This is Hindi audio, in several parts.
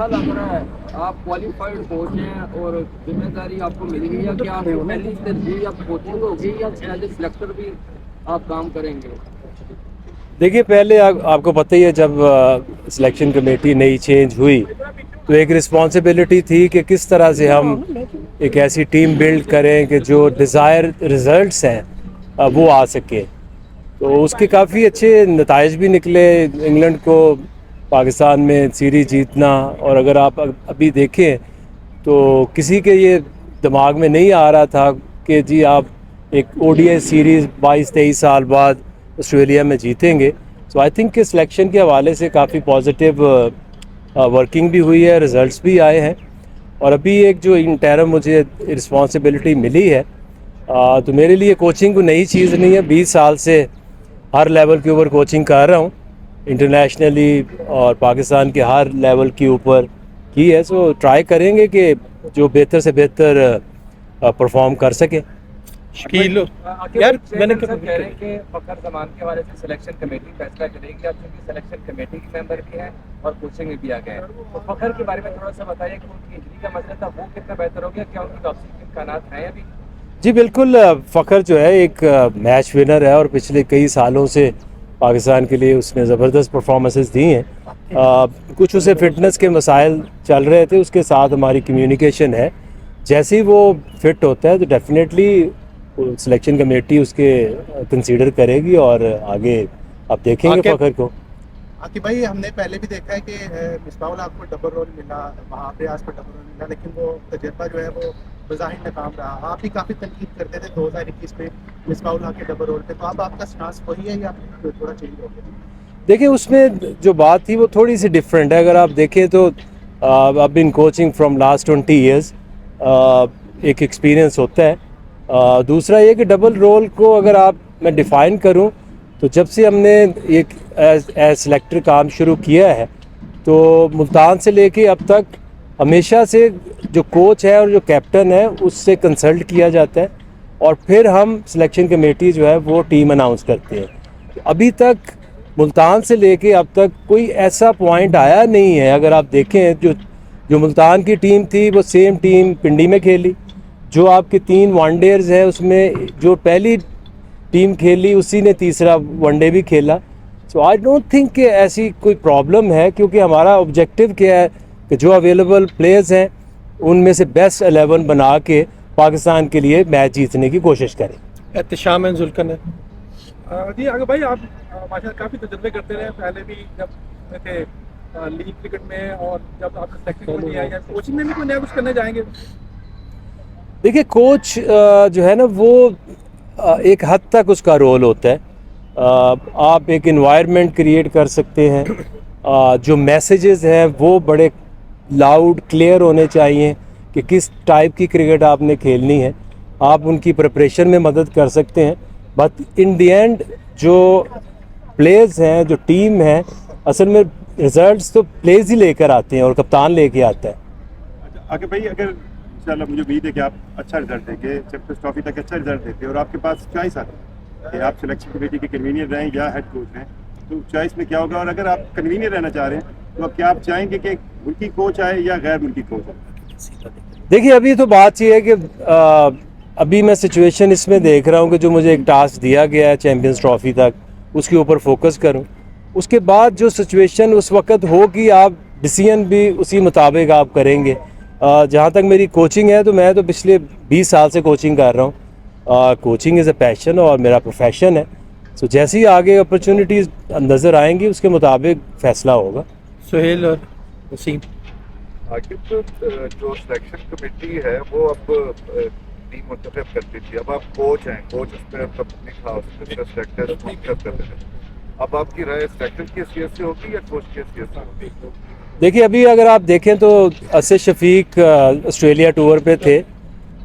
अच्छा लग रहा है। आप क्वालिफाइड कोच हैं और जिम्मेदारी आपको मिल गई है कि आप पहली तरजीह आप कोचिंग होगी या एज ए सिलेक्टर भी आप काम करेंगे? देखिए पहले आपको पता ही है जब सिलेक्शन कमेटी नई चेंज हुई तो एक रिस्पॉन्सिबिलिटी थी कि किस तरह से हम एक ऐसी टीम बिल्ड करें कि जो डिज़ायर रिजल्ट्स हैं वो आ सके। तो उसके काफ़ी अच्छे नताइज भी निकले। इंग्लैंड को पाकिस्तान में सीरीज जीतना, और अगर आप अभी देखें तो किसी के ये दिमाग में नहीं आ रहा था कि जी आप एक ओडीआई सीरीज़ 22-23 साल बाद ऑस्ट्रेलिया में जीतेंगे। सो आई थिंक कि सिलेक्शन के हवाले से काफ़ी पॉजिटिव वर्किंग भी हुई है, रिजल्ट्स भी आए हैं। और अभी एक जो इंटरम मुझे रिस्पॉन्सिबिलिटी मिली है, तो मेरे लिए कोचिंग कोई नई चीज़ नहीं है। 20 साल से हर लेवल के ऊपर कोचिंग कर रहा हूँ, इंटरनेशनली और पाकिस्तान के हर लेवल के ऊपर की है। सो ट्राई करेंगे कि जो बेहतर से बेहतर परफॉर्म कर सके। शकील यार मैंने कह रहे हैं कि फखर जमान के हवाले से सिलेक्शन कमेटी फैसला करेगी। आप क्योंकि सिलेक्शन कमेटी के मेंबर भी हैं और कोचिंग में भी आ गए हैं, तो फखर के बारे में थोड़ा सा बताइए कि उनकी इंजरी का मसला था वो कितना बेहतर हो गया, क्या उनकी वापसी के इम्कानात हैं अभी? जी बिल्कुल। फ़खर जो है एक मैच विनर है और पिछले कई सालों से पाकिस्तान के लिए उसने ज़बरदस्त परफॉर्मेंसेस दी हैं। कुछ उसे फिटनेस के मसाइल चल रहे थे, उसके साथ हमारी कम्युनिकेशन है। जैसे ही वो फिट होता है तो डेफिनेटली सिलेक्शन कमेटी उसके कंसीडर करेगी और आगे आप देखेंगे फ़खर को। आकिब भाई, हमने पहले भी देखा है कि मिसबाह उल हक को डबल रोल मिला, वहाँ पे आज को डबल रोल मिला, लेकिन वो तजर्बा जो है वो बज़ाहिर नाकाम रहा। आप भी काफ़ी तनकीद करते थे 2021 में मिसबाह उल हक के डबल रोल पे, तो अब आपका स्टांस वही है या थोड़ा चेंज हो गया? देखिए उसमें जो बात थी वो थोड़ी सी डिफरेंट है। अगर आप देखें तो I been coaching from last 20 years, एक एक्सपीरियंस होता है। दूसरा ये कि डबल रोल को अगर मैं डिफ़ाइन करूं तो जब से हमने एक एज सेलेक्टर काम शुरू किया है तो मुल्तान से लेके अब तक हमेशा से जो कोच है और जो कैप्टन है उससे कंसल्ट किया जाता है और फिर हम सिलेक्शन कमेटी जो है वो टीम अनाउंस करते हैं। अभी तक मुल्तान से लेके अब तक कोई ऐसा पॉइंट आया नहीं है। अगर आप देखें जो मुल्तान की टीम थी वो सेम टीम पिंडी में खेली। जो आपके 3 वनडेज हैं उसमें जो पहली टीम खेली उसी ने तीसरा वनडे भी खेला। सो आई डोंट थिंक कि ऐसी कोई प्रॉब्लम है, क्योंकि हमारा ऑब्जेक्टिव क्या है कि जो अवेलेबल प्लेयर्स हैं उनमें से बेस्ट 11 बना के पाकिस्तान के लिए मैच जीतने की कोशिश करें। एहतशाम है जुल्कन है। जी आगे भाई, आप माशाल्लाह काफ़ी तजर्बे करते रहे, पहले भी जब थे लीग क्रिकेट में और जब आप सेलेक्शन में लिया या कोचिंग में भी कोई नया कुछ करने जाएंगे? देखिए कोच जो है ना वो एक हद तक उसका रोल होता है। आप एक इन्वायरमेंट क्रिएट कर सकते हैं। जो मैसेजेस हैं वो बड़े लाउड क्लियर होने चाहिए कि किस टाइप की क्रिकेट आपने खेलनी है। आप उनकी प्रिपरेशन में मदद कर सकते हैं, बट इन द एंड जो प्लेयर्स हैं, जो टीम है, असल में रिजल्ट्स तो प्लेयर्स ही लेकर आते हैं और कप्तान लेके आता है। आगे भाई, अगर इंशाल्लाह मुझे उम्मीद है कि आप अच्छा रिजल्ट देंगे, चैंपियंस ट्रॉफी तक अच्छा रिजल्ट देते और आपके पास चॉइस आती है कि आप सिलेक्शन कमेटी के कन्वीनियर रहें या हेड कोच हैं, तो चॉइस में क्या होगा? और अगर आप कन्वीनियर रहना चाह रहे हैं तो क्या आप चाहेंगे कि मुल्की कोच आए या गैर मुल्की कोच आए? देखिए अभी तो बात ये है कि अभी मैं सिचुएशन इसमें देख रहा हूँ कि जो मुझे एक टास्क दिया गया है चैंपियंस ट्रॉफी तक उसके ऊपर फोकस करूँ। उसके बाद जो सिचुएशन उस वक्त होगी आप डिसीजन भी उसी मुताबिक आप करेंगे। जहाँ तक मेरी कोचिंग है तो मैं तो पिछले 20 साल से कोचिंग कर रहा हूँ। कोचिंग इज़ अ पैशन और मेरा प्रोफेशन है। सो जैसे ही आगे अपॉर्चुनिटीज़ नज़र आएंगी उसके मुताबिक फ़ैसला होगा। सुहेल और वसीम। आखिर जो सिलेक्शन कमेटी है वो अब टीम मुंतखब करती थी, अब आप कोच हैं, कोच उस पर अपनी खास सेलेक्टर करते थे। अब आपकी राय सिलेक्टर की हैसियत से होगी या कोच की हैसियत से होगी? देखिए अभी अगर आप देखें तो असद शफीक ऑस्ट्रेलिया टूर पे थे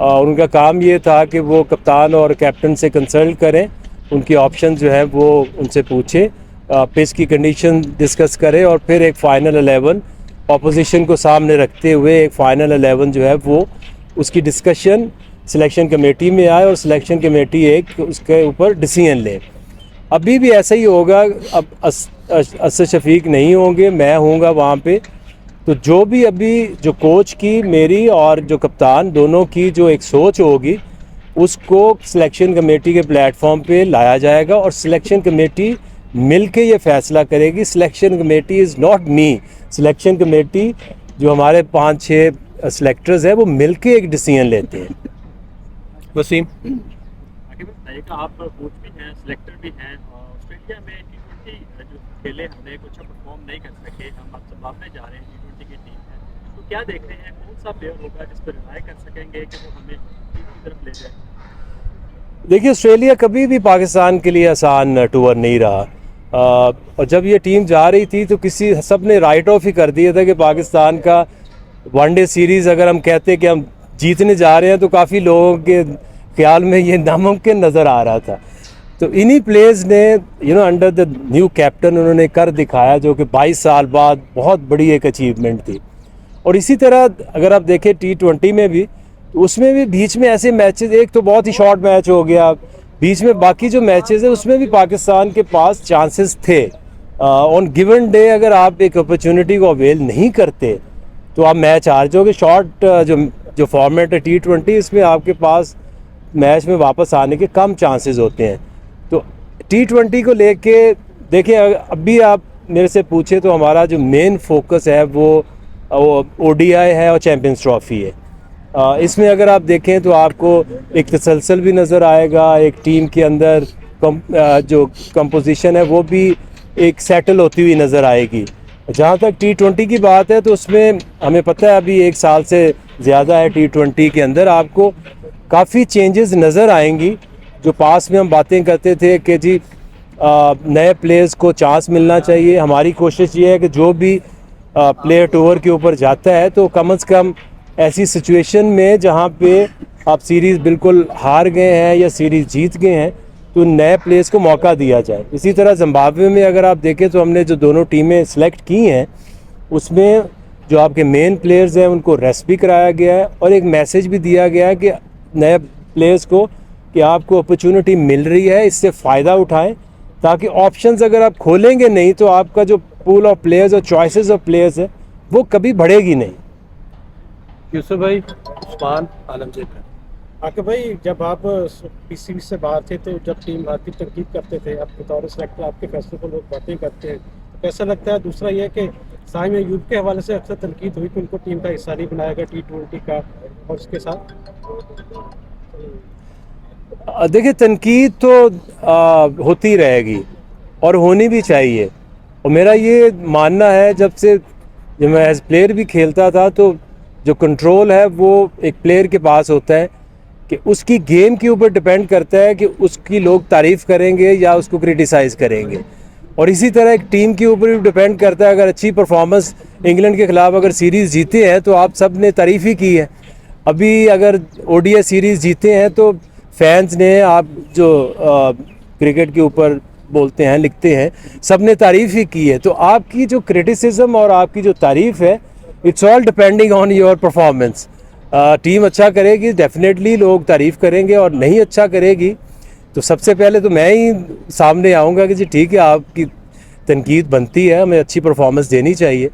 और उनका काम ये था कि वो कप्तान और कैप्टन से कंसल्ट करें, उनकी ऑप्शन जो है वो उनसे पूछें, पिच की कंडीशन डिस्कस करें और फिर एक फ़ाइनल 11 ऑपोजिशन को सामने रखते हुए एक फ़ाइनल 11 जो है वो उसकी डिस्कशन सिलेक्शन कमेटी में आए और सिलेक्शन कमेटी एक उसके ऊपर डिसीजन ले। अभी भी ऐसा ही होगा। अब असद शफीक नहीं होंगे, मैं होऊंगा वहाँ पे, तो जो भी अभी जो कोच की, मेरी और जो कप्तान दोनों की जो एक सोच होगी, उसको सिलेक्शन कमेटी के प्लेटफॉर्म पे लाया जाएगा और सिलेक्शन कमेटी मिलके ये फैसला करेगी। Selection committee is not me, selection committee जो हमारे 5-6 सिलेक्टर्स हैं वो मिलके एक डिसीजन लेते हैं। वसीम, आगे बताइए कि आप कोच भी हैं, सिलेक्टर भी हैं। ऑस्ट्रेलिया में T20 जो खेले हमने कुछ परफॉर्म नहीं कर सके, हम अब संभालने जा रहे हैं T20 की टीम है, तो क्या देख रहे हैं कौन सा प्लेयर होगा जिस पर रिलाय कर सकेंगे कि वो हमें टीम की तरफ ले जाए? देखिए, ऑस्ट्रेलिया कभी भी पाकिस्तान के लिए आसान टूर नहीं रहा, और जब ये टीम जा रही थी तो सब ने राइट ऑफ ही कर दिया था कि पाकिस्तान का वनडे सीरीज़ अगर हम कहते कि हम जीतने जा रहे हैं तो काफ़ी लोगों के ख्याल में ये नामुमकिन नज़र आ रहा था। तो इन्हीं प्लेयर्स ने अंडर द न्यू कैप्टन उन्होंने कर दिखाया, जो कि 22 साल बाद बहुत बड़ी एक अचीवमेंट थी। और इसी तरह अगर आप देखें T20 में भी, तो उसमें भी बीच में ऐसे मैचेस, एक तो बहुत ही शॉर्ट मैच हो गया, बीच में बाकी जो मैचेस है उसमें भी पाकिस्तान के पास चांसेस थे। ऑन गिवन डे अगर आप एक अपॉर्चुनिटी को अवेल नहीं करते तो आप मैच हार जाओगे। शॉर्ट जो फॉर्मेट है T20, इसमें आपके पास मैच में वापस आने के कम चांसेस होते हैं। तो T20 को लेके देखिए, अभी आप मेरे से पूछे तो हमारा जो मेन फोकस है वो ODI है और चैम्पियंस ट्रॉफ़ी है। इसमें अगर आप देखें तो आपको एक तसलसल भी नज़र आएगा, एक टीम के अंदर जो कंपोजिशन है वो भी एक सेटल होती हुई नज़र आएगी। जहाँ तक T20 की बात है तो उसमें हमें पता है अभी 1 साल से ज़्यादा है T20 के अंदर, आपको काफ़ी चेंजेस नज़र आएंगी। जो पास में हम बातें करते थे कि जी नए प्लेयर्स को चांस मिलना चाहिए, हमारी कोशिश ये है कि जो भी प्लेयर टूर के ऊपर जाता है तो कम से कम ऐसी सिचुएशन में जहाँ पे आप सीरीज़ बिल्कुल हार गए हैं या सीरीज़ जीत गए हैं तो नए प्लेयर्स को मौका दिया जाए। इसी तरह जिम्बाब्वे में अगर आप देखें तो हमने जो दोनों टीमें सेलेक्ट की हैं उसमें जो आपके मेन प्लेयर्स हैं उनको रेस्ट भी कराया गया है और एक मैसेज भी दिया गया है कि नए प्लेयर्स को कि आपको अपॉर्चुनिटी मिल रही है, इससे फ़ायदा उठाएं, ताकि ऑप्शंस अगर आप खोलेंगे नहीं तो आपका जो पूल ऑफ प्लेयर्स और चॉइसेस ऑफ प्लेयर्स है वो कभी बढ़ेगी नहीं। यूसुफ भाई, उस्मान, आलमगीर। आके भाई, जब आप PCB से बाहर थे तो जब टीम आपकी तनकीद करते थे, अब बतौर सेलेक्टर आपके फैसले को लोग बातें करते हैं, तो कैसा लगता है? दूसरा ये कि साइम अयूब के हवाले से अक्सर तनकीद हुई कि उनको टीम का हिस्सा नहीं बनाया गया T20 का, और उसके साथ देखिए, तनकीद तो होती रहेगी और होनी भी चाहिए। और मेरा ये मानना है, जब मैं एज प्लेयर भी खेलता था तो जो कंट्रोल है वो एक प्लेयर के पास होता है कि उसकी गेम के ऊपर डिपेंड करता है कि उसकी लोग तारीफ़ करेंगे या उसको क्रिटिसाइज़ करेंगे। और इसी तरह एक टीम के ऊपर भी डिपेंड करता है, अगर अच्छी परफॉर्मेंस इंग्लैंड के ख़िलाफ़ अगर सीरीज़ जीते हैं तो आप सब ने तारीफ़ ही की है। अभी अगर ODI सीरीज़ जीते हैं तो फैंस ने, आप जो क्रिकेट के ऊपर बोलते हैं, लिखते हैं, सब ने तारीफ़ ही की है। तो आपकी जो क्रिटिसिज्म और आपकी जो तारीफ़ है, it's all depending on your performance. Team अच्छा करेगी, डेफिनेटली लोग तारीफ़ करेंगे, और नहीं अच्छा करेगी तो सबसे पहले तो मैं ही सामने आऊँगा कि जी ठीक है, आपकी तनकीद बनती है, हमें अच्छी परफॉर्मेंस देनी चाहिए।